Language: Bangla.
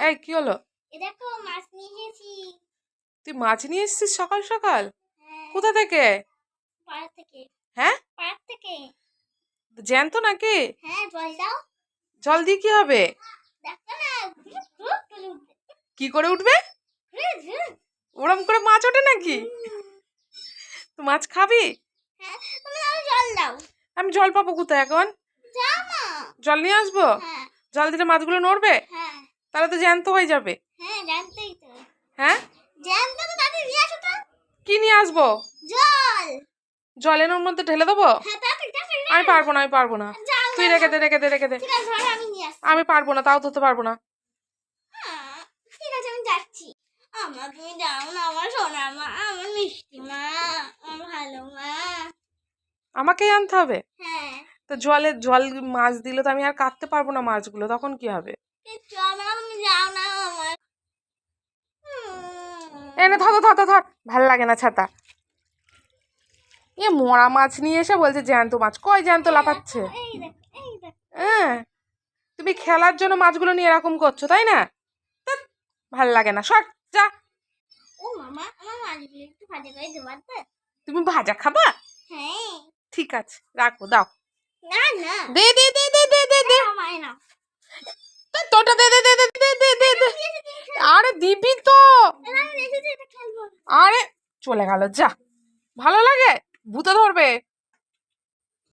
এই কি হলো? দেখো মাছ নিয়ে এসেছি। তুই মাছ নিয়ে এসেছিস সকাল সকাল? হ্যাঁ, কোথা থেকে? পাড়া থেকে। হ্যাঁ, পাড়া থেকে। জ্যান্ত নাকি? হ্যাঁ, জল দাও। জল দিয়ে কি হবে? দেখো না, কি করে উঠবে? ওরম করে মাছ ওঠে নাকি? তুই মাছ খাবি? হ্যাঁ, তুমি দাও, জল দাও। আমি জল পাবো কোথায় এখন? যাও না। জল নিয়ে আসবো? হ্যাঁ, জল দিলে মাছগুলো নড়বে? হ্যাঁ, তাহলে তো জ্যান্ত হয়ে যাবে। হ্যাঁ, জানতেই তো। হ্যাঁ, জ্যান্ত তো তাড়াতাড়ি নিয়ে আসো তো। কি নিয়ে আসবো? জল। জলের ওর মধ্যে ঢেলে দেবো? হ্যাঁ, তাড়াতাড়ি তাড়াতাড়ি। আমি পারবো না, আমি পারবো না। যাও তুই না। রেখে দে, রেখে দে, রেখে দে। ঠিক আছে, ধরো, আমি নিয়ে আসছি। আমি পারবো না, তাও ধরতে পারবো না। ঠিক আছে, আমি যাচ্ছি। আমার তুমি যাও না, আমার সোনা মা, আমার মিষ্টি মা, আমার ভালো মা। আমাকেই আনতে হবে? হ্যাঁ, তো জল মাছ দিলে তো আমি আর কাটতে পারবো না মাছগুলো, তখন কি হবে? কিচ্ছু হবে না, তুমি যাও না আমার। এনে ধর ধর ধর ধর, ভাল লাগে না ছাতা। এ মরা মাছ নিয়ে এসে বলছে জ্যান্ত মাছ, কই জ্যান্ত লাফাচ্ছে। এই দেখো, এই দেখো। হ্যাঁ, তুমি খেলার জন্য মাছগুলো নিয়ে এরকম করছো তাই না? ধ্যাৎ, ভাল লাগে না, সর যা। ও মামা, আমার মাছগুলো একটু ভাজা করে দেবার তো? তুমি ভাজা খাবা? হ্যাঁ। ঠিক আছে, রাখো, দাও। না না, দে দে দে দে দে দে দে। আমায় না। তোটা দে দে দে দে দে দে দে দে। আরে দিবি তো। আমি রেখেছি, এটা খেলবো। আরে চলে গেল, যা। ভালো লাগে? ভূতে ধরবে।